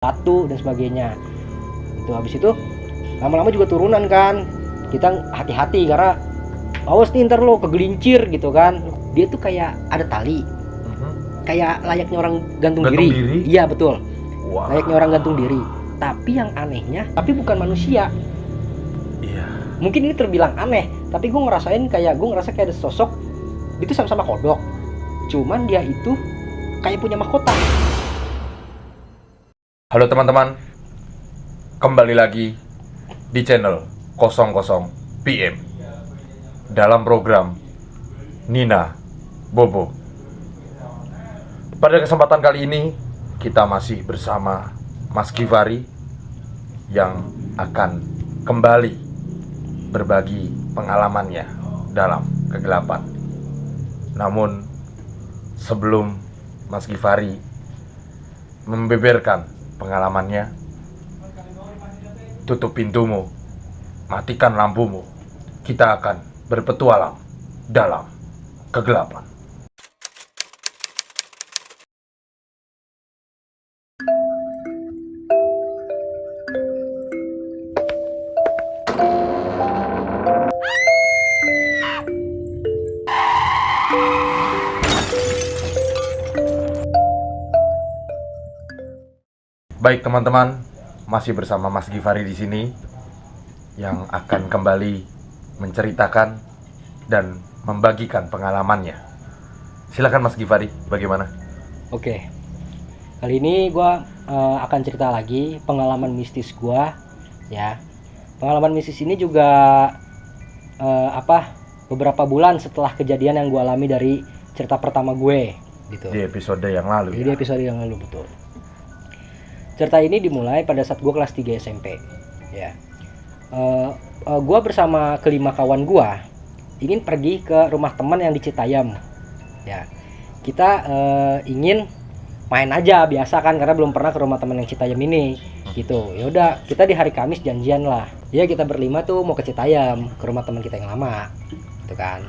satu dan sebagainya. Itu habis itu lama-lama juga turunan kan. Kita hati-hati karena awas nih ntar lo kegelincir gitu kan. Dia tuh kayak ada tali. Kayak layaknya orang gantung diri. Iya betul. Wow. Layaknya orang gantung diri. Tapi yang anehnya, tapi bukan manusia. Iya. Mungkin ini terbilang aneh, tapi gue ngerasa kayak ada sosok itu sama-sama kodok. Cuman dia itu kayak punya mahkota. Halo teman-teman, kembali lagi di channel 00 PM dalam program Nina Bobo. Pada kesempatan kali ini kita masih bersama Mas Givari yang akan kembali berbagi pengalamannya dalam kegelapan. Namun sebelum Mas Givari membeberkan pengalamannya, tutup pintumu, matikan lampumu. Kita akan berpetualang dalam kegelapan. Baik teman-teman, masih bersama Mas Givari di sini yang akan kembali menceritakan dan membagikan pengalamannya. Silakan Mas Givari, bagaimana? Oke, kali ini gue akan cerita lagi pengalaman mistis gue, ya. Pengalaman mistis ini juga beberapa bulan setelah kejadian yang gue alami dari cerita pertama gue, gitu. Di episode yang lalu. Di episode yang lalu, betul. Cerita ini dimulai pada saat gue kelas 3 SMP, ya. Gue bersama kelima kawan gue ingin pergi ke rumah teman yang di Citayam, ya. Kita ingin main aja biasa kan, karena belum pernah ke rumah teman yang Citayam ini, gitu. Ya udah, kita di hari Kamis janjian lah. Ya kita berlima tuh mau ke Citayam, ke rumah teman kita yang lama, gitu kan.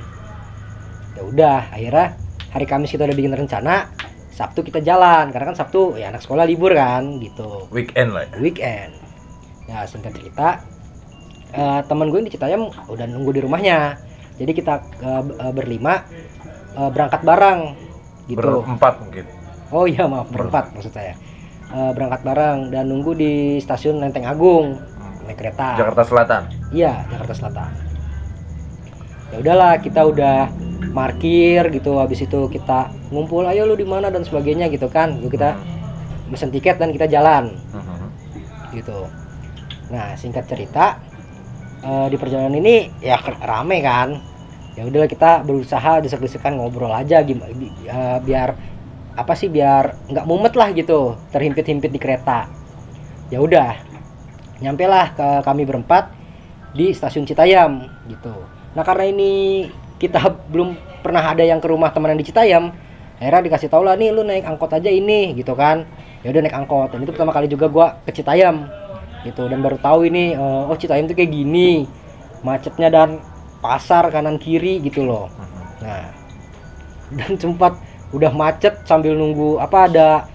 Ya udah, akhirnya hari Kamis kita udah bikin rencana. Sabtu kita jalan, karena kan Sabtu ya anak sekolah libur kan, gitu. Weekend lah. Weekend. Ya singkat cerita, teman gue di Citayam udah nunggu di rumahnya. Jadi kita berlima berangkat bareng, gitu. Berempat mungkin. Oh iya maaf, berempat maksud saya. Berangkat bareng dan nunggu di stasiun Lenteng Agung naik kereta. Jakarta Selatan. Iya, Jakarta Selatan. Ya udahlah, kita udah parkir gitu, habis itu kita ngumpul, ayo lu di mana dan sebagainya gitu kan. Kita mesen tiket dan kita jalan. Gitu. Nah, singkat cerita, di perjalanan ini ya rame kan. Ya udahlah, kita berusaha desek-desekan ngobrol aja gimana biar biar nggak mumet lah gitu, terhimpit-himpit di kereta. Ya udah, nyampelah kami berempat di stasiun Citayam gitu. Nah, karena ini kita belum pernah ada yang ke rumah teman yang di Citayam, akhirnya dikasih tau lah, nih lu naik angkot aja ini gitu kan. Ya udah naik angkot, dan itu pertama kali juga gua ke Citayam gitu, dan baru tahu ini oh Citayam tuh kayak gini macetnya, dan pasar kanan kiri gitu loh. Nah, dan sempat udah macet sambil nunggu ada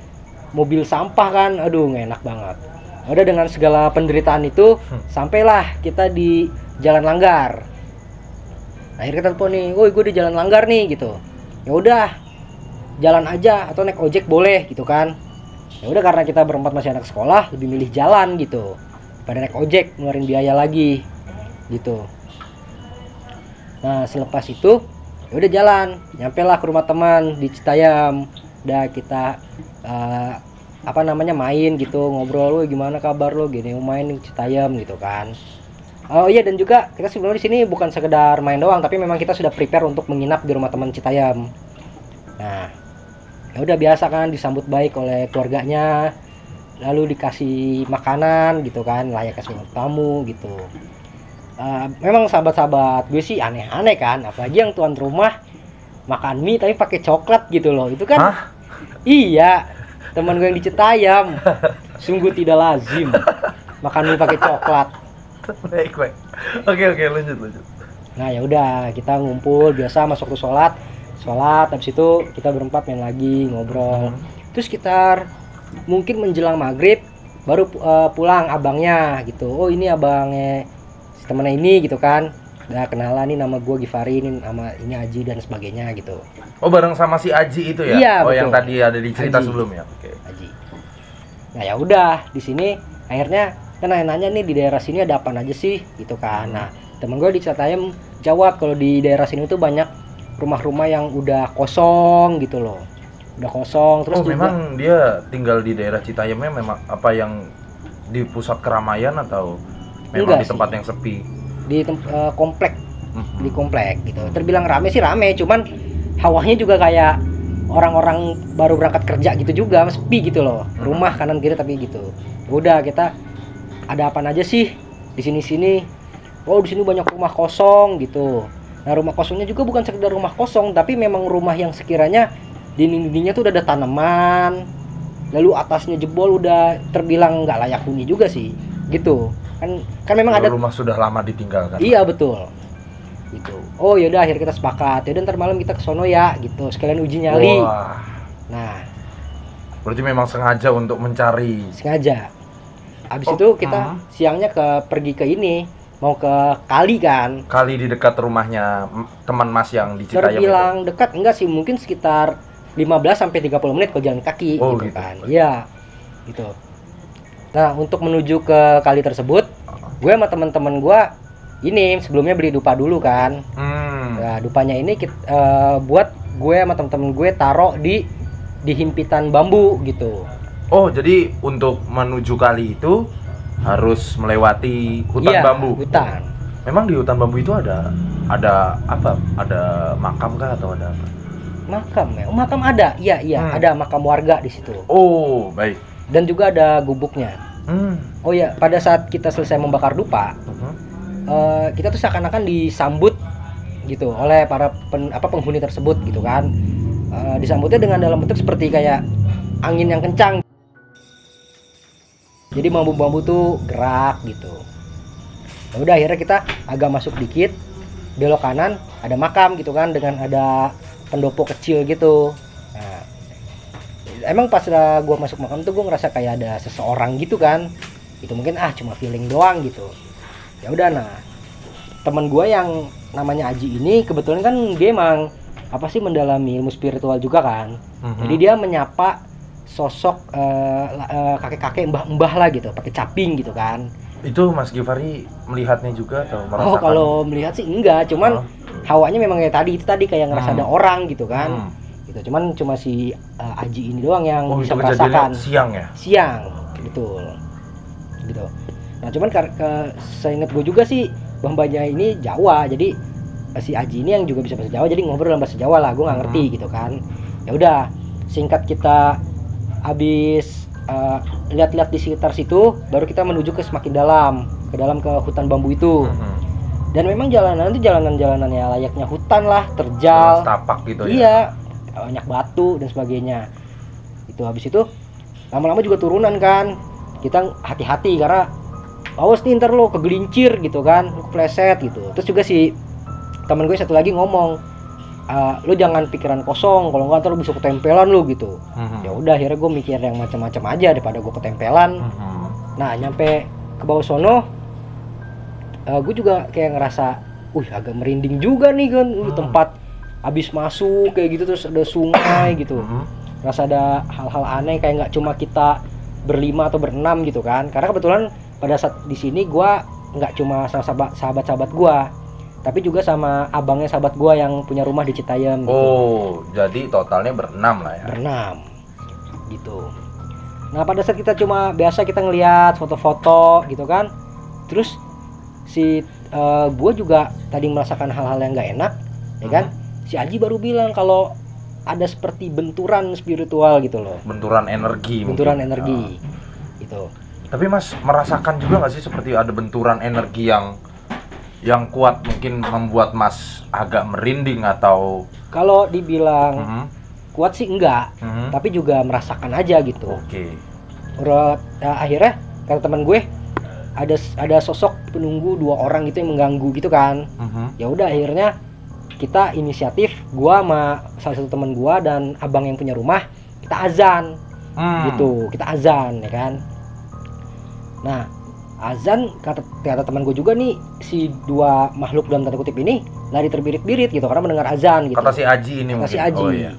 mobil sampah kan, aduh nggak enak banget. Udah, dengan segala penderitaan itu sampailah kita di Jalan Langgar. Akhirnya kita telepon nih, woi gue di Jalan Langgar nih gitu. Ya udah, jalan aja atau naik ojek boleh gitu kan. Ya udah, karena kita berempat masih anak sekolah, lebih milih jalan gitu pada naik ojek, ngeluarin biaya lagi gitu. Nah, selepas itu ya udah jalan, nyampelah ke rumah teman di Citayam. Udah kita main gitu, ngobrol, lu gimana kabar lu, gini main di Citayam gitu kan. Oh iya, dan juga kita sebelumnya di sini bukan sekedar main doang, tapi memang kita sudah prepare untuk menginap di rumah teman Citayam. Nah, ya udah biasa kan, disambut baik oleh keluarganya, lalu dikasih makanan gitu kan, layaknya seorang tamu gitu. Memang sahabat-sahabat gue sih aneh-aneh kan, apalagi yang tuan rumah makan mie tapi pakai coklat gitu loh, itu kan. Hah? Iya, teman gue yang di Citayam, sungguh tidak lazim makan mie pakai coklat. Baik. Oke, lanjut. Nah, ya udah, kita ngumpul biasa, masuk ke sholat, habis itu kita berempat main lagi, ngobrol. Terus sekitar mungkin menjelang maghrib, baru pulang abangnya gitu. Oh ini abangnya si temennya ini gitu kan. Udah kenalan nih, nama gue Givari, ini nama ini Aji dan sebagainya gitu. Oh, bareng sama si Aji itu ya? Iya, Oh, betul. yang tadi ada di cerita Aji. sebelumnya. Oke. Aji. Nah ya udah di sini akhirnya kan nanya-nanya nih di daerah sini ada apa aja sih gitu kan. Nah temen gue di Citayam jawab kalau di daerah sini tuh banyak rumah-rumah yang udah kosong gitu loh, udah kosong. Terus Oh, juga memang dia tinggal di daerah Citayamnya memang apa yang di pusat keramaian atau memang Enggak di tempat sih. yang sepi? di komplek, Mhm. di komplek gitu. Terbilang rame sih rame, cuman hawanya juga kayak orang-orang baru berangkat kerja gitu juga, sepi gitu loh. Rumah kanan kiri tapi gitu. Udah kita ada apa aja sih di sini-sini? Oh di sini banyak rumah kosong gitu. Nah rumah kosongnya juga bukan sekedar rumah kosong, tapi memang rumah yang sekiranya dinding-dindingnya tuh udah ada tanaman, lalu atasnya jebol, udah terbilang nggak layak huni juga sih gitu. Kan memang ada. Rumah sudah lama ditinggalkan. Iya betul. Gitu. Oh yaudah akhirnya kita sepakat. Yaudah ntar malam kita ke sono ya gitu. Sekalian uji nyali. Wah, Nah, berarti memang sengaja untuk mencari. sengaja. Abis Oh, itu kita siangnya pergi ke ini, mau ke kali kan. Kali di dekat rumahnya teman Mas yang di Citayam itu. Terbilang dekat enggak sih, mungkin sekitar 15 sampai 30 menit kalau jalan kaki Oh, gitu gitu. kan. Iya. Gitu. Nah, untuk menuju ke kali tersebut, gue sama teman-teman gue ini sebelumnya beli dupa dulu kan. Nah, dupanya ini buat gue sama temen-temen gue taruh di himpitan bambu gitu. Oh, jadi untuk menuju kali itu harus melewati hutan Iya, bambu. hutan. Memang di hutan bambu itu ada apa? Ada makam kah atau ada apa? Makam ya. Oh, makam ada. Iya, ada makam warga di situ. Oh, baik. Dan juga ada gubuknya. Oh ya, pada saat kita selesai membakar dupa, kita tuh seakan-akan disambut gitu oleh para penghuni tersebut gitu kan. Disambutnya dengan dalam bentuk seperti kayak angin yang kencang. Jadi bambu-bambu tuh gerak gitu. Ya udah akhirnya kita agak masuk dikit, belok kanan ada makam gitu kan, dengan ada pendopo kecil gitu. Nah, emang pas gua masuk makam tuh gua ngerasa kayak ada seseorang gitu kan. Itu mungkin cuma feeling doang gitu. Ya udah, nah teman gua yang namanya Aji ini kebetulan kan dia emang mendalami ilmu spiritual juga kan. Jadi dia menyapa sosok kakek-kakek, mbah-mbah lah gitu, pakai caping gitu kan. Itu Mas Givari melihatnya juga atau merasakan? Oh, kalau melihat sih enggak, cuman hawanya memang kayak tadi kayak ngerasa ada orang gitu kan. Gitu. Cuma si Aji ini doang yang bisa merasakan. Siang ya? Siang, betul. Gitu. Nah, cuman seingat gue juga sih mbahnya ini Jawa, jadi si Aji ini yang juga bisa bahasa Jawa, jadi ngobrol dalam bahasa Jawa lah, gue nggak ngerti gitu kan. Ya udah, singkat kita habis lihat-lihat di sekitar situ, baru kita menuju ke semakin dalam ke hutan bambu itu. Dan memang jalanan itu jalanan ya layaknya hutan lah, terjal, setapak gitu ya. Iya, banyak batu dan sebagainya. Itu habis itu lama-lama juga turunan kan. Kita hati-hati karena awas nih ntar lo kegelincir gitu kan, lo kepleset gitu. Terus juga si temen gue satu lagi ngomong, lo jangan pikiran kosong, kalau nggak ntar lo bisa ketempelan lo gitu. Ya udah akhirnya gue mikir yang macam-macam aja daripada gue ketempelan. Nah nyampe ke bawah sono, gue juga kayak ngerasa, agak merinding juga nih kan. Tempat abis masuk kayak gitu, terus ada sungai gitu. Rasa ada hal-hal aneh, kayak nggak cuma kita berlima atau berenam gitu kan. Karena kebetulan pada saat di sini gue nggak cuma sama sahabat-sahabat gue, tapi juga sama abangnya sahabat gue yang punya rumah di Citayam gitu. Oh, jadi totalnya berenam lah ya. Berenam gitu. Nah pada saat kita biasa kita ngelihat foto-foto gitu kan, terus si gue juga tadi merasakan hal-hal yang nggak enak, ya kan. Si Aji baru bilang kalau ada seperti benturan spiritual gitu loh. Benturan energi. Benturan energi gitu. Tapi Mas merasakan juga nggak sih seperti ada benturan energi yang kuat, mungkin membuat Mas agak merinding atau? Kalau dibilang kuat sih enggak, tapi juga merasakan aja gitu. Oke. Akhirnya kata teman gue ada sosok penunggu 2 orang gitu yang mengganggu gitu kan. Ya udah akhirnya kita inisiatif, gua sama salah satu teman gua dan abang yang punya rumah, kita azan gitu, kita azan ya kan. Nah, azan kata teman gue juga nih, si dua makhluk dalam tanda kutip ini lari terbirit-birit gitu karena mendengar azan gitu. Kata si Aji ini Kata mungkin. si Aji. Oh iya.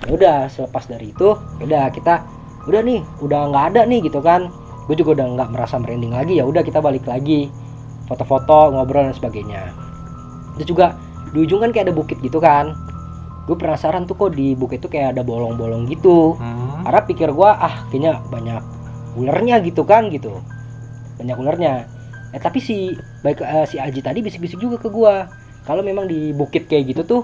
Ya udah, selepas dari itu, udah kita udah nih, udah nggak ada nih gitu kan. Gue juga udah nggak merasa merinding lagi, ya udah kita balik lagi, foto-foto, ngobrol dan sebagainya. Terus juga di ujung kan kayak ada bukit gitu kan. Gue penasaran tuh kok di bukit itu kayak ada bolong-bolong gitu. Karena pikir gue kayaknya banyak ulernya gitu kan gitu. Banyak ulernya. Tapi si Aji tadi bisik-bisik juga ke gua kalau memang di bukit kayak gitu tuh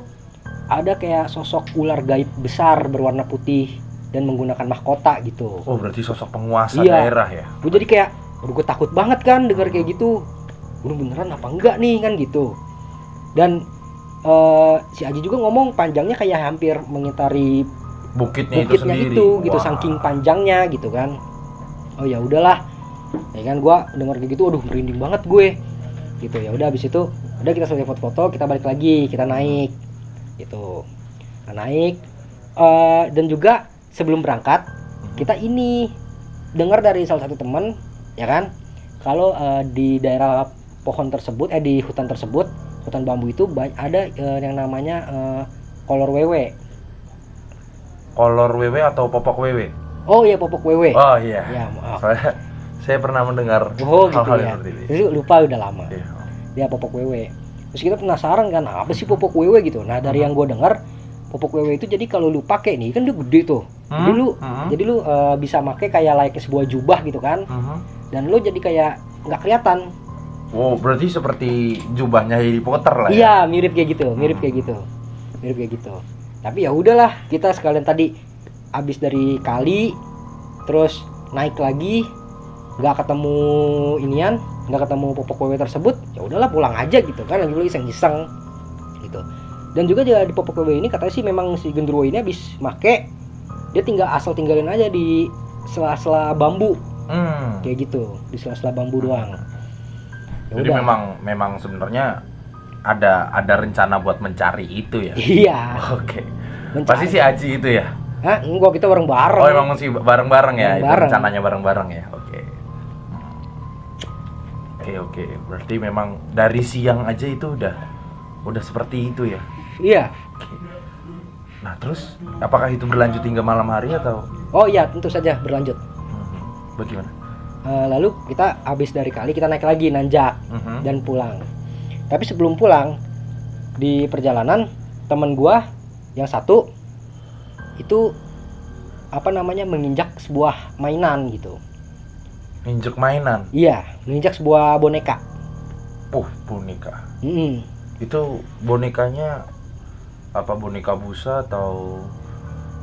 ada kayak sosok ular gaib besar berwarna putih dan menggunakan mahkota gitu. Oh, berarti sosok penguasa Iya. daerah ya. Gue jadi kayak gue takut banget kan dengar kayak gitu. Beneran apa enggak nih kan gitu. Dan si Aji juga ngomong panjangnya kayak hampir mengitari Bukitnya itu bukitnya sendiri. itu gitu, Wah. saking panjangnya gitu kan. Oh ya udahlah, ya kan gue denger kayak gitu, aduh merinding banget gue gitu. Ya udah, habis itu udah kita selesai foto-foto, kita balik lagi, kita naik gitu. Nah, naik dan juga sebelum berangkat kita ini dengar dari salah satu teman ya kan, kalau di daerah pohon tersebut di hutan tersebut, hutan bambu itu ada yang namanya kolor wewe. Kolor wewe atau popok wewe? Oh iya, popok wewe. Oh iya. Ya, maaf. Saya pernah mendengar Oh gitu hal-hal ya. seperti ini. Jadi lupa udah lama. Iya. Dia popok wewe. Terus kita penasaran kan, apa sih popok wewe gitu. Nah, dari yang gue dengar, popok wewe itu jadi kalau lu pakai nih kan dia gede tuh. Jadi lu bisa pakai kayak layaknya sebuah jubah gitu kan. Dan lu jadi kayak nggak kelihatan. Oh, berarti seperti jubahnya Harry Potter lah ya. Iya, mirip kayak gitu, mirip kayak gitu. Tapi ya udahlah, kita sekalian tadi abis dari kali, terus naik lagi, nggak ketemu inian, nggak ketemu popok wewe tersebut, ya udahlah pulang aja gitu kan, lagi iseng-iseng gitu. Dan juga di popok wewe ini katanya sih memang si genderuwo ini habis make, dia tinggalin aja di sela-sela bambu, kayak gitu, di sela-sela bambu doang. Ya Jadi udah. memang sebenarnya ada rencana buat mencari itu ya. Iya. Oke. Mencari. Pasti si Aji itu ya. Hah? Enggak, kita bareng-bareng. Oh, emang masih bareng-bareng ya. Itu Bareng. rencananya bareng-bareng ya. Oke. Oke. Berarti memang dari siang aja itu udah seperti itu ya. Iya. Oke. Nah, terus apakah itu berlanjut hingga malam hari atau Oh iya, tentu saja berlanjut. bagaimana? Lalu kita habis dari kali, kita naik lagi nanjak dan pulang. Tapi sebelum pulang, di perjalanan temen gua yang satu itu menginjak sebuah mainan gitu. Injek mainan. Iya, menginjak sebuah boneka. Boneka. Mm-mm. Itu bonekanya apa, boneka busa atau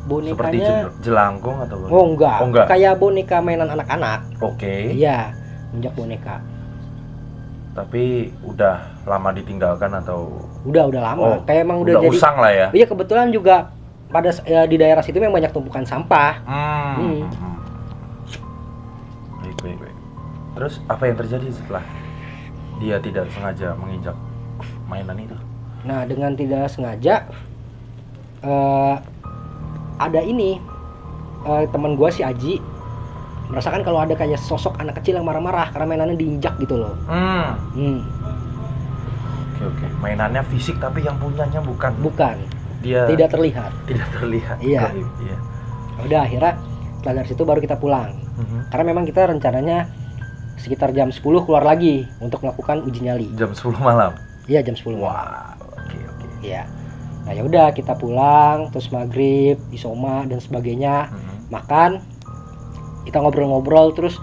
seperti Bonekanya jelangkung atau oh enggak, kayak boneka mainan anak-anak. Oke. Iya, menginjak boneka. Tapi udah lama ditinggalkan atau Udah lama. Kayak emang udah jadi usang lah ya. Iya, kebetulan juga pada di daerah situ memang banyak tumpukan sampah. Baik. Terus apa yang terjadi setelah dia tidak sengaja menginjak mainan itu? Nah, dengan tidak sengaja ada ini teman gua si Aji merasakan kalau ada kayak sosok anak kecil yang marah-marah karena mainannya diinjak gitu loh. Oke. Mainannya fisik tapi yang punyanya bukan. Dia Tidak terlihat. Iya. Gaib, iya. Udah, akhirnya setelah dari situ baru kita pulang. Karena memang kita rencananya sekitar jam 10 keluar lagi untuk melakukan uji nyali. Jam 10 malam. Iya, jam 10 malam. Wah, oke. Iya. Nah, ya udah kita pulang, terus maghrib, isoma dan sebagainya, makan, kita ngobrol-ngobrol, terus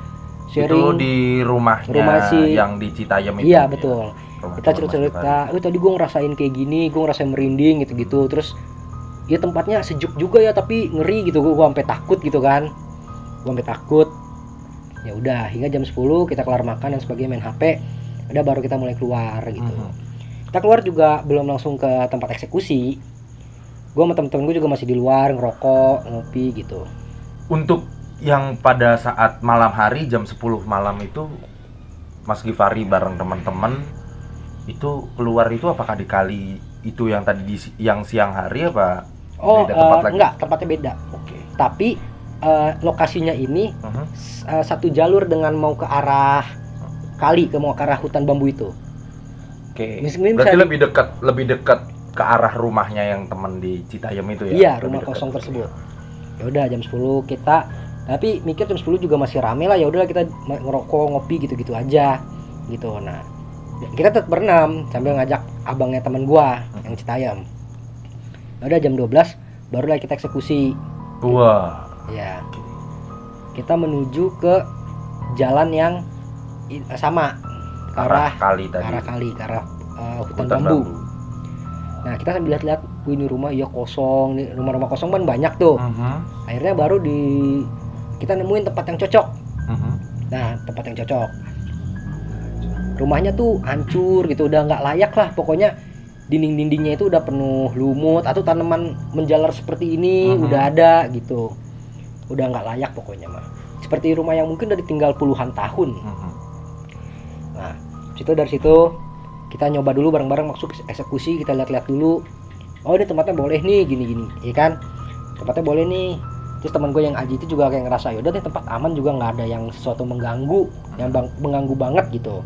sharing. Itu di rumah yang di Citayam itu. Iya, betul. Rumah Kita cerita-cerita, tadi gue ngerasain kayak gini, gue ngerasain merinding gitu-gitu. Terus ya tempatnya sejuk juga ya, tapi ngeri gitu, gue sampai takut gitu kan. Ya udah, hingga jam 10 kita kelar makan dan sebagainya, main HP. Udah, baru kita mulai keluar gitu. Kita keluar juga belum langsung ke tempat eksekusi. Gue sama temen-temen gue juga masih di luar ngerokok, ngopi gitu. Untuk yang pada saat malam hari jam 10 malam itu, Mas Givari bareng teman-teman itu keluar itu apakah di kali itu yang tadi yang siang hari apa Oh, beda tempat lagi? enggak, tempatnya beda. Oke. Tapi lokasinya ini satu jalur dengan mau ke arah kali, mau ke arah hutan bambu itu. Oke. Mungkin Berarti bisa lebih dekat ke arah rumahnya yang teman di Citayam itu ya? Iya, Lebih rumah dekat. kosong tersebut. Ya udah jam 10 kita, tapi mikir jam 10 juga masih rame lah, ya udahlah kita ngerokok, ngopi gitu-gitu aja gitu. Nah, kita tetap berenam sambil ngajak abangnya teman gua yang Citayam. Ya udah jam 12 barulah kita eksekusi. Wah. Ya. Kita menuju ke jalan yang sama ke arah Kali tadi. ke arah hutan bambu. Nah, kita sambil lihat-lihat, ini rumah ya kosong, nih rumah-rumah kosong kan banyak tuh. Akhirnya baru kita nemuin tempat yang cocok. Nah, tempat yang cocok. Rumahnya tuh hancur gitu, udah nggak layak lah. Pokoknya dinding-dindingnya itu udah penuh lumut atau tanaman menjalar seperti ini udah ada gitu. Udah nggak layak pokoknya mah. Seperti rumah yang mungkin udah ditinggal puluhan tahun. Nah, dari situ kita nyoba dulu bareng-bareng masuk eksekusi, kita lihat-lihat dulu. Oh, ini tempatnya boleh nih, gini-gini, ya kan? Tempatnya boleh nih. Terus teman gue yang Aji itu juga kayak ngerasa, yaudah deh tempat aman juga, nggak ada yang sesuatu mengganggu, yang mengganggu banget gitu.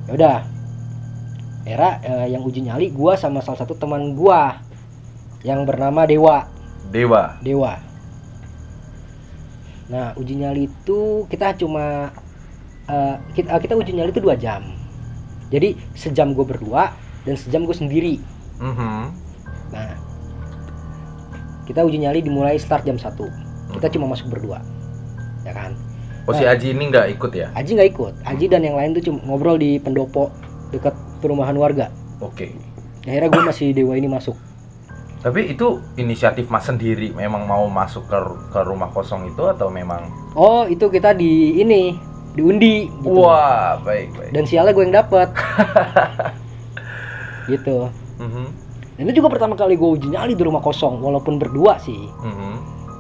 Ya udah. Yang uji nyali gue sama salah satu teman gue yang bernama Dewa. Nah, uji nyali itu kita cuma kita uji nyali itu 2 jam. Jadi sejam gue berdua dan sejam gue sendiri. Nah, kita uji nyali dimulai start jam 1. Kita cuma masuk berdua, ya kan? Oh, si Aji ini nggak ikut ya? Aji nggak ikut. Aji dan yang lain tuh cuma ngobrol di pendopo dekat perumahan warga. Oke. Akhirnya gue masih Dewa ini masuk. Tapi itu inisiatif Mas sendiri memang mau masuk ke rumah kosong itu atau memang? Oh, itu kita diundi gitu. Wah, baik. Dan sialnya gue yang dapet. Gitu. Dan itu juga pertama kali gue uji nyali di rumah kosong, walaupun berdua sih.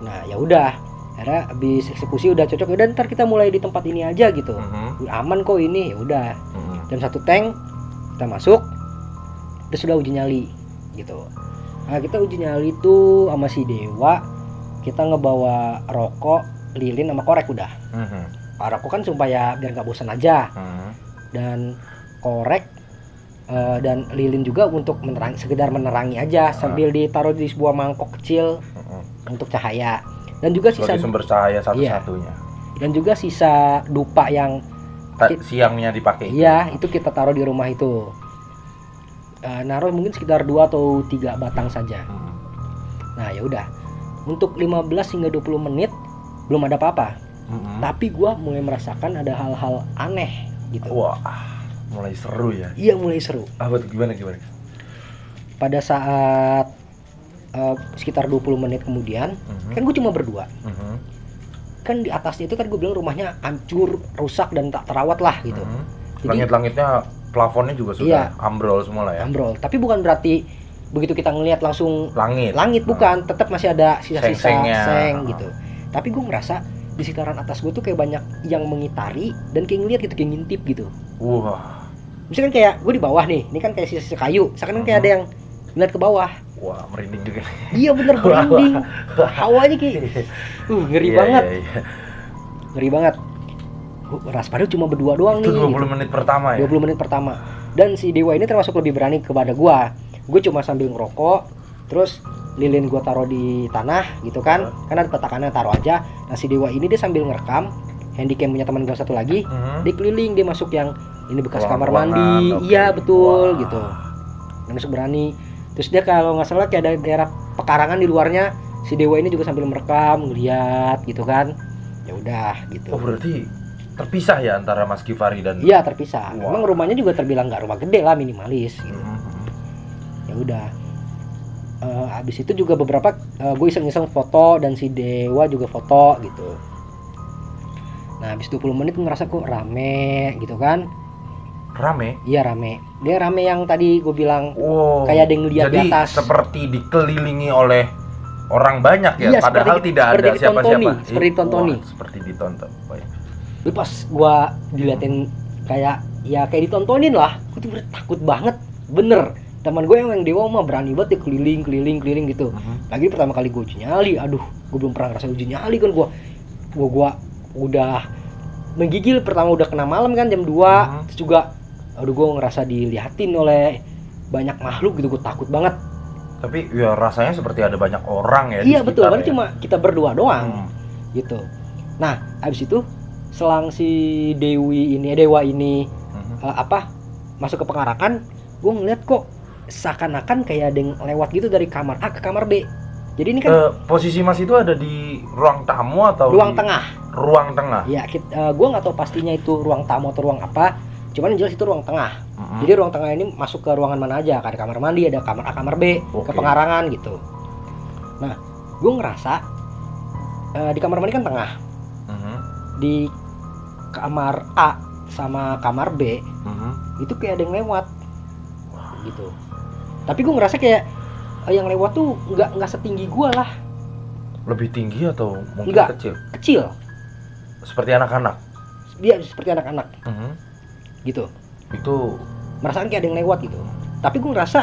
Nah, ya udah. Akhirnya habis eksekusi udah cocok, udah ntar kita mulai di tempat ini aja gitu. Aman kok ini, ya udah. Jam 1 tank kita masuk. Terus sudah uji nyali gitu. Nah, kita uji nyali tuh sama si Dewa, kita ngebawa rokok, lilin sama korek udah. Rokok kan supaya biar nggak bosan aja. Dan korek dan lilin juga untuk sekedar menerangi aja, sambil ditaruh di sebuah mangkok kecil untuk cahaya. Dan juga sisa sumber cahaya satu-satunya. Dan juga sisa dupa yang siangnya dipakai. Iya, itu kita taruh di rumah itu. Naruh mungkin sekitar 2 atau 3 batang saja. Nah, ya udah. Untuk 15 hingga 20 menit belum ada apa-apa. Tapi gua mulai merasakan ada hal-hal aneh gitu. Wah, mulai seru ya. Iya, mulai seru. Apa tuh, gimana? Pada saat sekitar 20 menit kemudian, kan gue cuma berdua. Kan di atasnya itu kan gue bilang rumahnya hancur, rusak dan tak terawat lah gitu. Jadi, langit-langitnya, plafonnya juga sudah ambrol semua lah ya. Ambrol, tapi bukan berarti begitu kita ngelihat langsung langit bukan, tetap masih ada sisa-sisa seng gitu. Tapi gue ngerasa di sekitaran atas gue tuh kayak banyak yang mengitari dan kayak ngeliat gitu, kayak ngintip gitu. Wah. Misalkan kayak gue di bawah nih, ini kan kayak sisa-sisa kayu, seakan kayak ada yang ngeliat ke bawah. Wah, merinding juga. Iya bener, merinding. Hawanya kayak ngeri banget. Iya. Ngeri banget. Padahal cuma berdua doang itu nih. 20 menit pertama ya? 20 menit pertama. Dan si Dewa ini termasuk lebih berani kepada gua. Gue cuma sambil ngerokok, terus lilin gua taruh di tanah gitu kan. Kan ada petakannya, taruh aja. Nah, si Dewa ini dia sambil ngerekam handycam punya teman gua satu lagi. Dia keliling, dia masuk yang ini bekas kamar mandi. Okay. Iya, betul gitu. Dia masuk berani. Terus dia kalau nggak salah kayak ada daerah pekarangan di luarnya. Si Dewa ini juga sambil merekam, ngeliat gitu kan. Ya udah gitu. Oh, berarti terpisah ya antara Mas Givari dan... Iya, terpisah. Memang rumahnya juga terbilang nggak rumah gede lah, minimalis gitu. Ya udah. Habis itu juga beberapa gue iseng-iseng foto dan si Dewa juga foto gitu. Nah, habis 20 menit gue ngerasa kok rame gitu kan. Rame? Iya, rame. Dia rame yang tadi gue bilang kayak ada yang ngeliat di atas. Jadi seperti dikelilingi oleh orang banyak ya, iya, padahal tidak ada siapa-siapa. Seperti ditontoni. Seperti ditonton. Baik. Tapi pas gua diliatin kayak ditontonin lah, gue tuh takut banget, bener. Teman gue yang dewa mah berani banget dia keliling gitu. Lagi pertama kali gue uji nyali, aduh gue belum pernah ngerasain uji nyali kan. Gue udah menggigil, pertama udah kena malam kan jam 2. Terus juga aduh gue ngerasa diliatin oleh banyak makhluk gitu, gue takut banget. Tapi ya rasanya seperti ada banyak orang ya. Iya di betul, sekitar kan ya. cuma kita berdua doang gitu. Nah abis itu selang si dewa ini masuk ke pengarakan, gue ngeliat kok seakan-akan kayak ada yang lewat gitu dari kamar A ke kamar B. Jadi ini kan posisi Mas itu ada di ruang tamu atau ruang di tengah. ruang tengah? Ya, gue nggak tahu pastinya itu ruang tamu atau ruang apa. Cuman yang jelas itu ruang tengah. Jadi ruang tengah ini masuk ke ruangan mana aja? Ada kamar mandi, ada kamar A, kamar B, ke pengarangan gitu. Nah, gue ngerasa di kamar mandi kan tengah. Di kamar A sama kamar B itu kayak ada yang lewat gitu. Tapi gue ngerasa kayak yang lewat tuh nggak setinggi gue lah. Lebih tinggi atau mungkin Enggak, kecil? Kecil. Seperti anak-anak? Dia seperti anak-anak gitu. Itu Merasakan kayak ada yang lewat gitu. Tapi gue ngerasa,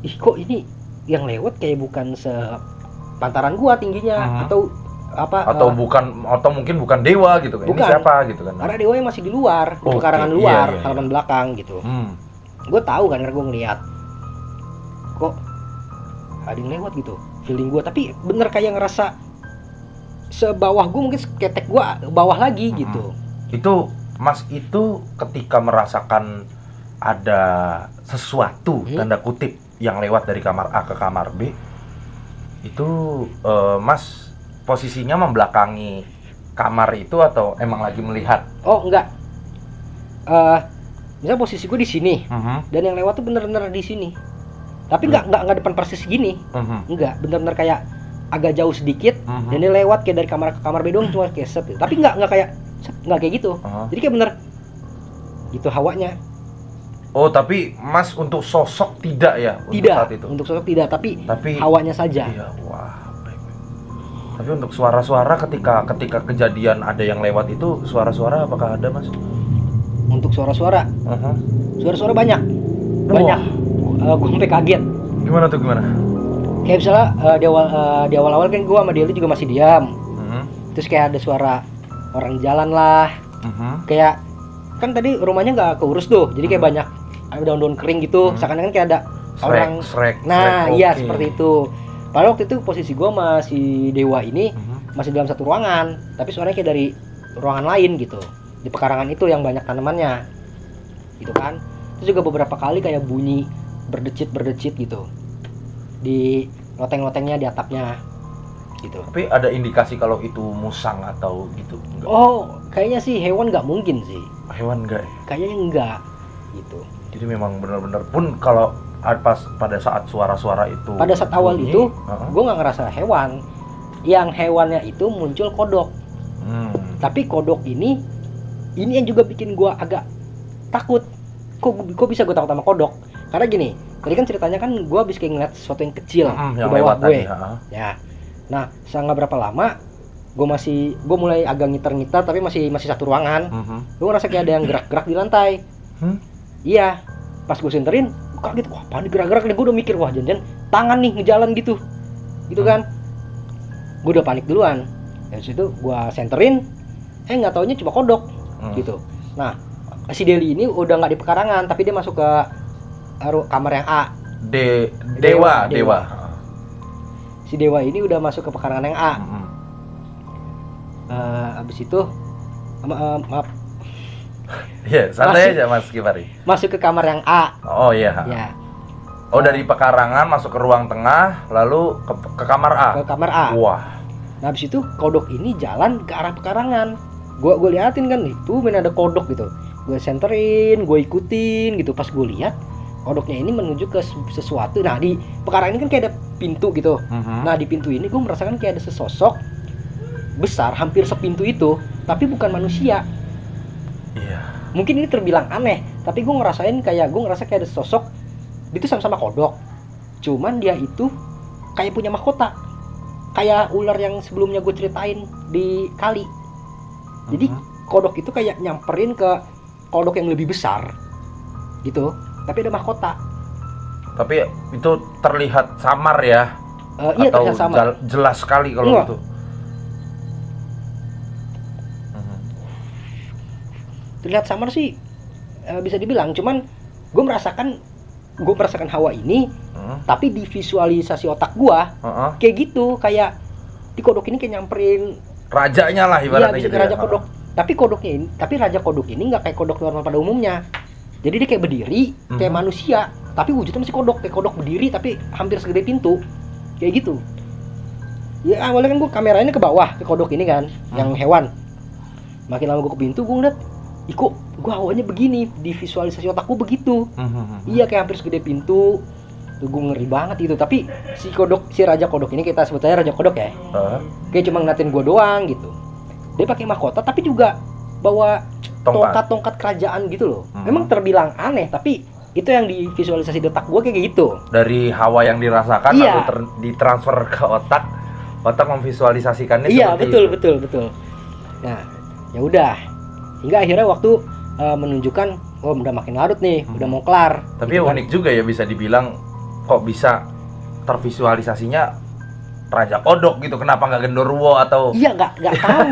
ih kok ini yang lewat kayak bukan sepantaran gua tingginya atau apa? Atau mungkin bukan dewa gitu kan? Ini siapa gitu kan? Karena dewa yang masih di luar, di pekarangan luar, halaman belakang gitu. Gue tahu kan karena gue ngeliat, kok ada yang lewat gitu, feeling gue. Tapi bener kayak ngerasa sebawah gue, mungkin ketek gue bawah lagi gitu. Itu Mas itu ketika merasakan ada sesuatu tanda kutip yang lewat dari kamar A ke kamar B, itu Mas posisinya membelakangi kamar itu atau emang lagi melihat? Oh enggak, misalnya posisi gue di sini dan yang lewat tuh bener-bener di sini. Tapi nggak depan persis gini, enggak, bener-bener kayak agak jauh sedikit dan dia lewat kayak dari kamar ke kamar B doang, cuma kayak set. Tapi nggak kayak gitu. Jadi kayak bener gitu hawanya. Oh, tapi Mas untuk sosok tidak ya? Tidak, saat itu? untuk sosok tidak, tapi hawanya saja. Iya, wah. Baik. Tapi untuk suara-suara ketika kejadian ada yang lewat itu, suara-suara apakah ada, Mas? Untuk suara-suara, suara-suara banyak. Gue sampai kaget. Gimana tuh, gimana? Kayak misalnya di awal-awal kan gue sama Deli juga masih diam. Terus kayak ada suara orang jalan lah. Kayak kan tadi rumahnya nggak keurus tuh, jadi kayak banyak ada daun-daun kering gitu. Seakan-akan kayak ada orang. Iya seperti itu. Padahal waktu itu posisi gue masih dewa ini masih dalam satu ruangan, tapi suaranya kayak dari ruangan lain gitu. Di pekarangan itu yang banyak tanamannya, gitu kan. Terus juga beberapa kali kayak bunyi berdecit gitu di loteng-lotengnya, di atapnya gitu. Tapi ada indikasi kalau itu musang atau gitu? Enggak? Oh, kayaknya sih hewan nggak mungkin sih. Hewan enggak? Kayaknya enggak gitu. Jadi memang benar-benar pun kalau pada saat suara-suara itu, pada saat awal itu gue nggak ngerasa hewan. Yang hewannya itu muncul kodok. Tapi kodok ini yang juga bikin gue agak takut. Kok bisa gue takut sama kodok? Karena gini, tadi kan ceritanya kan gue habis kayak ngeliat sesuatu yang kecil di bawah gue. Ya. Nah, nggak berapa lama gue mulai agak ngiter-ngiter, tapi masih satu ruangan. Gue ngerasa kayak ada yang gerak-gerak di lantai. Iya, pas gue senterin, gue kaget, wah apa nih gerak-gerak nih. Gue udah mikir, wah jangan tangan nih ngejalan gitu kan. Gue udah panik duluan. Dari situ gue senterin, nggak taunya cuma kodok gitu. Nah, si Deli ini udah nggak di pekarangan, tapi dia masuk ke kamar yang A. Dewa. Si dewa ini udah masuk ke pekarangan yang A. Abis itu maaf. Iya, santai aja Mas Gifari. Masuk ke kamar yang A. Oh iya. Ya. Oh, dari pekarangan masuk ke ruang tengah, lalu ke kamar A. Ke kamar A. Wah. Nah, abis itu kodok ini jalan ke arah pekarangan. Gue liatin kan, itu ada kodok gitu. Gue senterin, gue ikutin gitu. Pas gue lihat, kodoknya ini menuju ke sesuatu. Nah, di pekarangan ini kan kayak ada pintu gitu. Nah, di pintu ini gue merasakan kayak ada sesosok besar, hampir sepintu itu, tapi bukan manusia. Iya. Mungkin ini terbilang aneh, tapi gue ngerasa kayak ada sosok itu sama-sama kodok. Cuman dia itu kayak punya mahkota, kayak ular yang sebelumnya gue ceritain di kali. Jadi kodok itu kayak nyamperin ke kodok yang lebih besar gitu, tapi ada mahkota. Tapi itu terlihat samar ya? Iya, Atau terlihat samar. jelas sekali kalau Enggak. itu? Terlihat samar sih bisa dibilang, cuman gue merasakan hawa ini, tapi di visualisasi otak gue kayak gitu, kayak di kodok ini kayak nyamperin Rajanya lah iya ibaratnya bisa gitu ke raja ya? kodok. Tapi raja kodok ini nggak kayak kodok normal pada umumnya. Jadi dia kayak berdiri kayak manusia, tapi wujudnya masih kodok, kayak kodok berdiri tapi hampir segede pintu kayak gitu. Ya awalnya kan gue kameranya ke bawah ke kodok ini kan, yang hewan. Makin lama gue ke pintu, gue ngeliat kok gue awalnya begini, di visualisasi otakku begitu. Iya kayak hampir segede pintu. Tuh gue ngeri banget itu. Tapi si raja kodok ini, kita sebutnya raja kodok ya, kayak cuma ngeliatin gue doang gitu. Dia pakai mahkota tapi juga bawa tongkat kerajaan gitu loh. Memang terbilang aneh, tapi itu yang di visualisasi di otak gue kayak gitu. Dari hawa yang dirasakan Iya. lalu ditransfer ke otak memvisualisasikannya Iya, seperti betul, itu. betul. Nah, ya udah. Hingga akhirnya waktu menunjukkan udah makin larut nih, udah mau kelar. Tapi gitu kan. unik juga ya, bisa dibilang kok bisa tervisualisasinya Raja Kodok gitu. Kenapa nggak Genderuwo atau Iya, nggak tahu.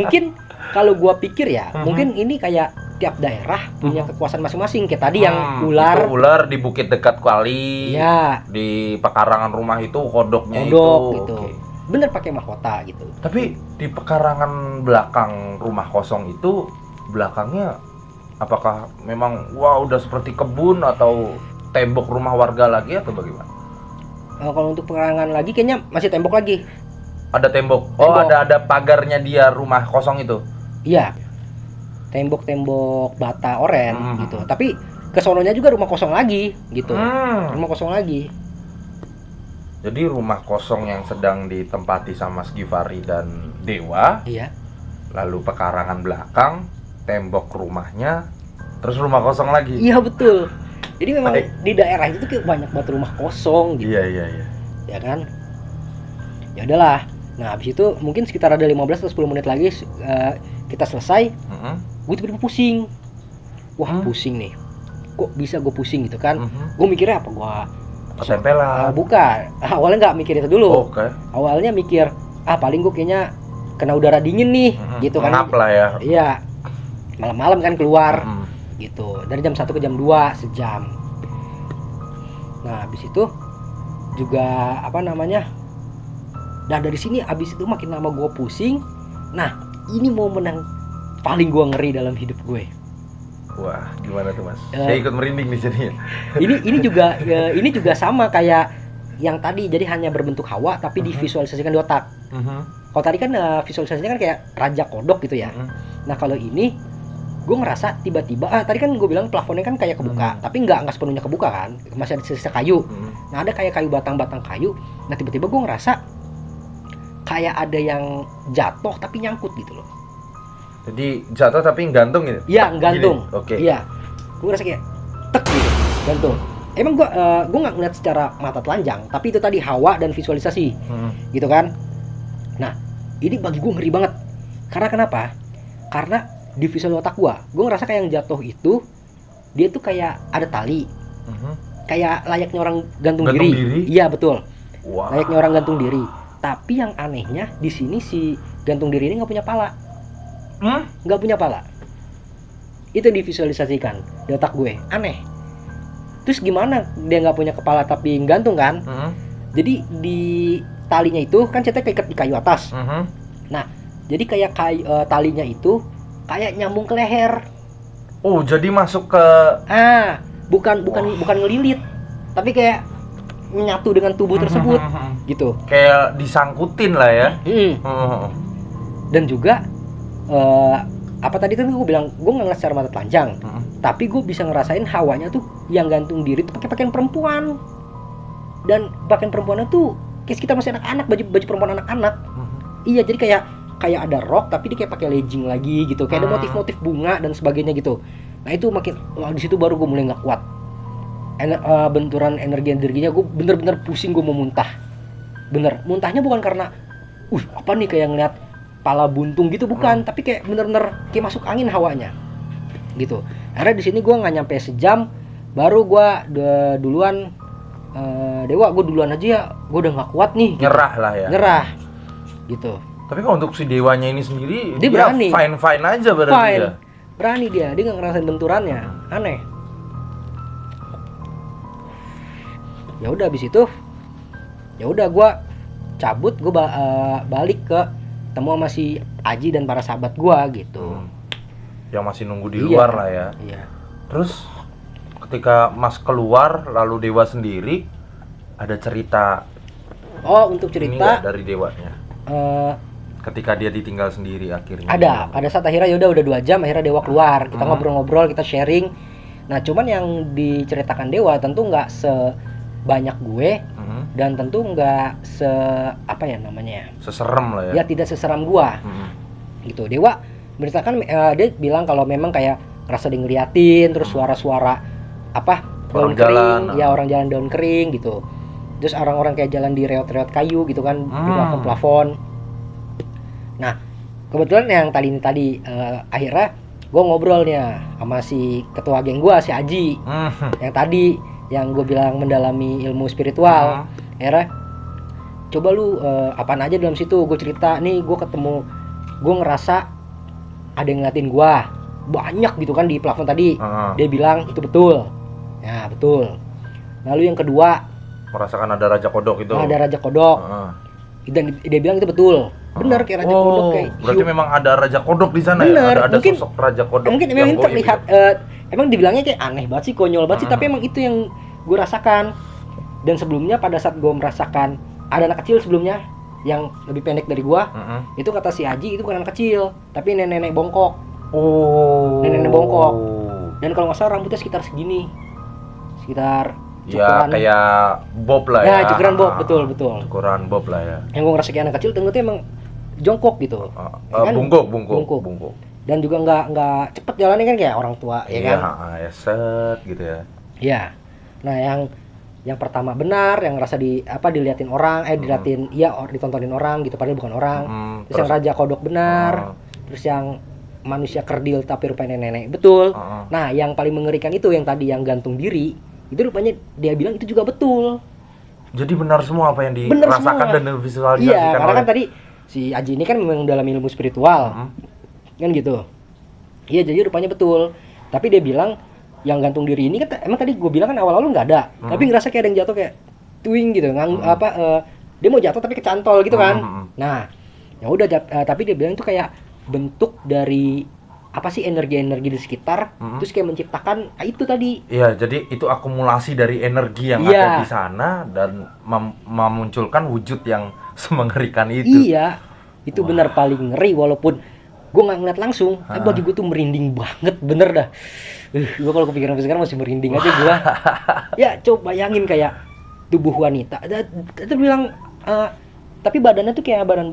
Mungkin kalau gua pikir ya, mungkin ini kayak tiap daerah punya kekuasaan masing-masing. Kayak tadi yang ular. itu ular di bukit dekat kali. Iya. Di pekarangan rumah itu kodoknya Kodok itu. gitu. Oke. Bener pakai mahkota gitu. Tapi di pekarangan belakang rumah kosong itu, belakangnya apakah memang udah seperti kebun atau tembok rumah warga lagi atau bagaimana? Kalau untuk pekarangan lagi kayaknya masih tembok lagi. Ada tembok. Oh, Tembok. ada pagarnya dia rumah kosong itu. Iya. Tembok bata oren gitu. Tapi kesononya juga rumah kosong lagi gitu. Rumah kosong lagi. Jadi rumah kosong yang sedang ditempati sama Mas Givari dan Dewa. Iya. Lalu pekarangan belakang, tembok rumahnya, terus rumah kosong lagi. Iya betul. Jadi memang Baik. di daerah itu tuh kayak banyak banget rumah kosong gitu. Iya. Ya kan? Ya udahlah. Nah, habis itu mungkin sekitar ada 15 atau 10 menit lagi kita selesai. Gue tiba-tiba pusing. Wah, pusing nih. Kok bisa gue pusing gitu kan? Gue mikirnya apa? Gue ketempelan. bukan. Awalnya nggak mikir itu dulu. Oke. Awalnya mikir, paling gue kayaknya kena udara dingin nih, gitu kan. Ngap lah ya. Iya. Malam-malam kan keluar. Gitu. Dari jam 1 ke jam 2 sejam. Nah, habis itu juga nah dari sini habis itu makin lama gue pusing. Nah, ini momen yang paling gue ngeri dalam hidup gue. Wah, gimana tuh Mas? Saya ikut merinding nih jadinya. Ini juga sama kayak yang tadi, jadi hanya berbentuk hawa tapi divisualisasikan di otak. Kalau tadi kan visualisasinya kan kayak raja kodok gitu ya. Nah, kalau ini gue ngerasa tiba-tiba tadi kan gue bilang plafonnya kan kayak kebuka, tapi nggak sepenuhnya kebuka kan, masih ada sisa kayu. Nah, ada kayak kayu batang kayu. Nah, tiba-tiba gue ngerasa kayak ada yang jatuh tapi nyangkut gitu loh. Jadi jatuh tapi gantung gitu? Iya, gantung. Oke. Iya. Gue ngerasa kayak tek gitu, gantung. Emang gue nggak ngeliat secara mata telanjang, tapi itu tadi hawa dan visualisasi, gitu kan. Nah, ini bagi gue ngeri banget. Karena kenapa? Karena di visual otak gue ngerasa kayak yang jatuh itu dia tuh kayak ada tali, kayak layaknya orang gantung diri. Iya betul. Wow. Layaknya orang gantung diri. Tapi yang anehnya di sini si gantung diri ini nggak punya pala. Nggak punya pala. Itu divisualisasikan di otak gue. Aneh. Terus gimana dia nggak punya kepala tapi gantung kan? Jadi di talinya itu kan cetek keikat di kayu atas. Nah, jadi kayak talinya itu kayak nyambung ke leher. Oh, jadi masuk ke Bukan ngelilit, tapi kayak menyatu dengan tubuh tersebut, gitu. Kayak disangkutin lah ya. Dan juga tadi kan gue bilang gue nggak ngeliat secara mata telanjang, tapi gue bisa ngerasain hawanya tuh yang gantung diri tuh pakai pakaian perempuan, dan pakaian perempuannya tuh kayak kita masih anak-anak, baju perempuan anak-anak. Iya, jadi kayak ada rok tapi dia kayak pakai legging lagi gitu, kayak ada motif-motif bunga dan sebagainya gitu. Nah, itu makin di situ baru gue mulai nggak kuat. Benturan energinya gue bener-bener pusing, gue mau muntah. Bener, muntahnya bukan karena apa nih kayak ngeliat pala buntung gitu, bukan, tapi kayak bener-bener kayak masuk angin hawanya gitu. Akhirnya di sini gue nggak nyampe sejam baru gue duluan Dewa gue duluan aja ya, gue udah nggak kuat nih gitu. Nyerah lah ya. Nyerah gitu. Tapi kalau untuk si dewanya ini sendiri Dia berani. fine aja berarti Fine. ya. Berani dia nggak ngerasain benturannya. Aneh. Ya udah habis itu ya udah gue cabut, gue balik ke temu sama si Aji dan para sahabat gue gitu. Yang masih nunggu di Iya. luar lah ya. Iya. Terus ketika Mas keluar lalu Dewa sendiri ada cerita Oh, untuk ini cerita nggak dari Dewanya eh, ketika dia ditinggal sendiri akhirnya? ada pada saat akhirnya ya udah 2 jam akhirnya Dewa keluar, kita Hmm. ngobrol-ngobrol, kita sharing. Nah cuman yang diceritakan Dewa tentu nggak sebanyak gue Mhm. dan tentu nggak apa ya namanya Seserem lah ya ya. tidak seseram gua Mhm. gitu. Dewa beritakan dia bilang kalau memang kayak ngerasa dia ngeliatin terus suara-suara apa daun Orang kering jalan, ya orang jalan daun kering gitu, terus orang-orang kayak jalan di reot-reot kayu gitu kan di plafon. Nah kebetulan yang tadi akhirnya gue ngobrolnya sama si ketua geng gue si Aji Mhm. yang tadi yang gue bilang mendalami ilmu spiritual. Akhirnya coba lu apaan aja dalam situ, gue cerita nih gue ketemu, gue ngerasa ada yang ngeliatin gue banyak gitu kan di plafon tadi. Heeh. Dia bilang itu betul ya betul. Lalu yang kedua Merasakan ada raja kodok itu. ada raja kodok Heeh. dan dia bilang itu betul. Bener kayak raja kodok kayak berarti hiu. memang ada raja kodok di sana Bener, ya? Ada mungkin- sosok raja kodok. Mungkin yang memang ini goib terlihat itu. emang dibilangnya kayak aneh banget sih, konyol banget sih, tapi emang itu yang gue rasakan. Dan sebelumnya pada saat gue merasakan ada anak kecil sebelumnya yang lebih pendek dari gue, Mhm. itu kata si Aji itu bukan anak kecil tapi nenek-nenek bongkok. Oh. Nenek-nenek bongkok. Dan kalau nggak salah rambutnya sekitar segini, sekitar Ya cukuran. kayak Bob lah Ya, ya. cukuran Bob, betul. Cukuran Bob lah ya. Yang gue ngerasa kayak anak kecil ternyata emang jongkok gitu. Kan? Bungkuk. Bungkuk. Dan juga nggak cepet jalannya kan kayak orang tua ya Iya, kan. ya set gitu ya. Iya. Nah, yang pertama benar, yang ngerasa diliatin orang, diliatin ditontonin orang gitu padahal bukan orang. Terus yang raja kodok benar. Terus yang manusia kerdil tapi rupanya nenek. Betul. Nah, yang paling mengerikan itu yang tadi yang gantung diri, itu rupanya dia bilang itu juga betul. Jadi benar semua apa yang Benar dirasakan semua. dan divisualisasikan Iya, karena oleh kan tadi si Aji ini kan memang dalam ilmu spiritual. Kan gitu. Iya, jadi rupanya betul. Tapi dia bilang yang gantung diri ini kan emang tadi gue bilang kan awal-awal nggak ada, tapi ngerasa kayak ada yang jatuh kayak twing gitu, dia mau jatuh tapi kecantol gitu kan. Nah, ya udah tapi dia bilang itu kayak bentuk dari apa sih energi-energi di sekitar, terus kayak menciptakan itu tadi. Iya, jadi itu akumulasi dari energi yang Iya. ada di sana dan memunculkan wujud yang semengerikan itu. Iya, itu benar paling ngeri walaupun gue nggak ngeliat langsung, tapi bagi gue tuh merinding banget, bener dah. Gue kalau kepikiran sekarang masih merinding aja gue. Ya coba bayangin kayak tubuh wanita, itu bilang tapi badannya tuh kayak badan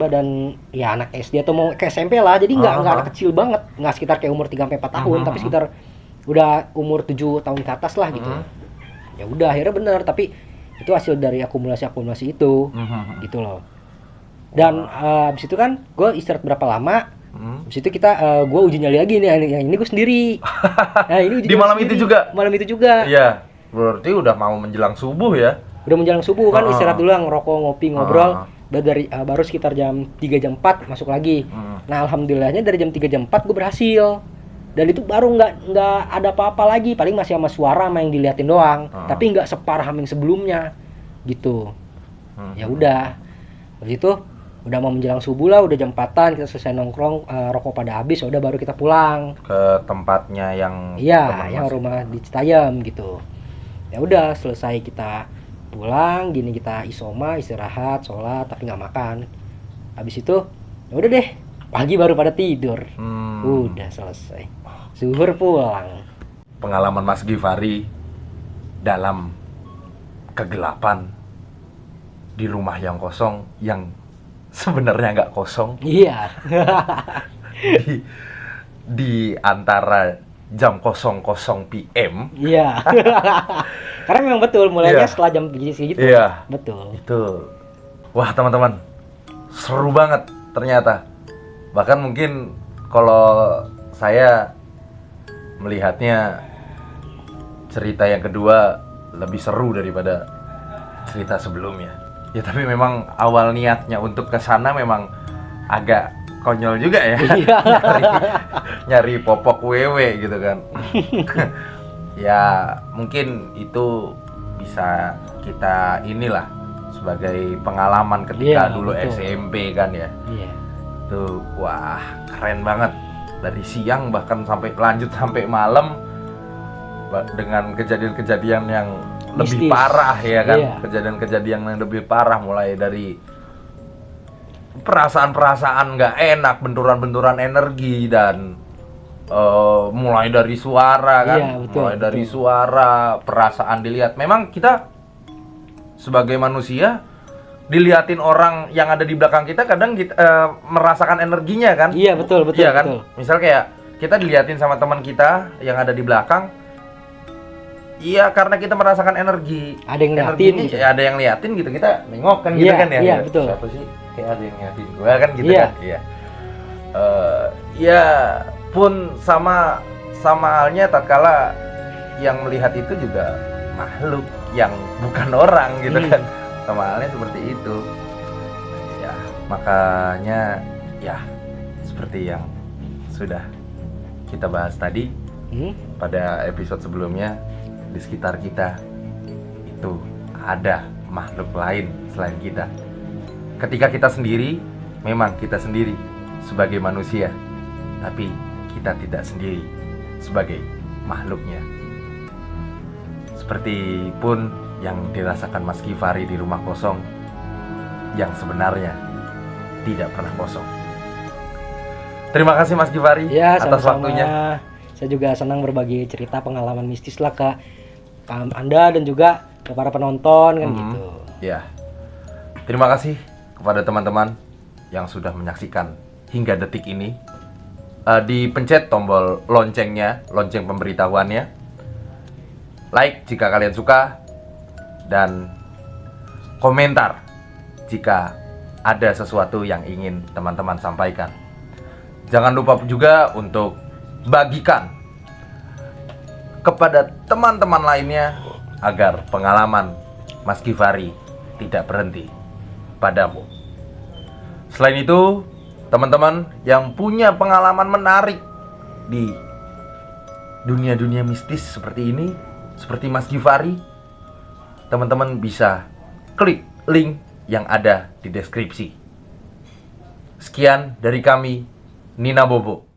ya anak SD atau mau ke SMP lah, jadi nggak anak kecil banget, nggak sekitar kayak umur 3-4 tahun, tapi sekitar udah umur 7 tahun ke atas lah gitu. Ya udah akhirnya bener, tapi itu hasil dari akumulasi itu, gitu loh. Dan abis itu kan gue istirahat berapa lama, abis itu gue uji nyali lagi nih, yang ini gue sendiri. Nah, ini uji Di nyali malam sendiri. itu juga? Malam itu juga. Iya, berarti udah mau menjelang subuh ya. Udah menjelang subuh kan, istirahat dulu, ngerokok, ngopi, ngobrol. Baru sekitar jam 3 jam 4 masuk lagi. Nah, alhamdulillahnya dari jam 3 jam 4 gue berhasil. Dan itu baru nggak ada apa-apa lagi, paling masih sama suara sama yang diliatin doang, tapi nggak separah yang sebelumnya gitu. Ya udah, habis itu udah mau menjelang subuh lah, udah jam 4-an, kita selesai nongkrong, rokok pada habis, udah baru kita pulang Ke tempatnya yang iya, yang rumah di Citayam gitu. Ya udah selesai kita pulang, gini kita isoma, istirahat, sholat, tapi nggak makan. Habis itu ya udah deh, pagi baru pada tidur. Udah selesai, zuhur pulang. Pengalaman Mas Givari dalam kegelapan di rumah yang kosong, yang sebenarnya nggak kosong, Iya. di antara jam 00 PM. Iya. Karena memang betul mulainya Iya. setelah jam segitu. Iya. Betul. Itu, wah teman-teman, seru banget ternyata. Bahkan mungkin kalau saya melihatnya cerita yang kedua lebih seru daripada cerita sebelumnya. Ya tapi memang awal niatnya untuk ke sana memang agak konyol juga ya. Iya. nyari popok wewe gitu kan. Ya mungkin itu bisa kita inilah sebagai pengalaman ketika Iya, dulu betul. SMP kan ya. Iya. Tuh wah keren banget, dari siang bahkan lanjut sampai malam dengan kejadian-kejadian yang lebih Mistis. parah ya kan. Iya. Kejadian-kejadian yang lebih parah, mulai dari perasaan-perasaan nggak enak, benturan-benturan energi, dan mulai dari suara kan. Iya, betul, Mulai dari betul. suara, perasaan dilihat. Memang kita sebagai manusia diliatin orang yang ada di belakang kita, kadang kita merasakan energinya kan. Iya, betul, betul, Iya kan? betul. Misal kayak kita diliatin sama teman kita yang ada di belakang. Iya, karena kita merasakan energi. Ada yang ngeliatin Energinya, gitu. ya ada yang liatin gitu, kita nengok kan gitu Iya, kan ya. iya, Ya, betul. siapa sih? Kayak ada yang ngeliatin gua kan gitu Iya. kan. Iya. Ya pun sama halnya tatkala yang melihat itu juga makhluk yang bukan orang gitu kan. Sama halnya seperti itu. Ya, makanya ya seperti yang sudah kita bahas tadi pada episode sebelumnya, di sekitar kita itu ada makhluk lain selain kita. Ketika kita sendiri, memang kita sendiri sebagai manusia, tapi kita tidak sendiri sebagai makhluknya. Seperti pun yang dirasakan Mas Givari di rumah kosong, yang sebenarnya tidak pernah kosong. Terima kasih Mas Givari Ya, atas sama-sama. waktunya. Saya juga senang berbagi cerita pengalaman mistis lah ke Anda dan juga ke para penonton kan gitu. Ya. Terima kasih kepada teman-teman yang sudah menyaksikan hingga detik ini. Dipencet tombol loncengnya, lonceng pemberitahuannya. Like jika kalian suka, dan komentar jika ada sesuatu yang ingin teman-teman sampaikan. Jangan lupa juga untuk bagikan kepada teman-teman lainnya agar pengalaman Mas Givari tidak berhenti padamu. Selain itu, teman-teman yang punya pengalaman menarik di dunia-dunia mistis seperti ini, seperti Mas Givari, teman-teman bisa klik link yang ada di deskripsi. Sekian dari kami, Nina Bobo.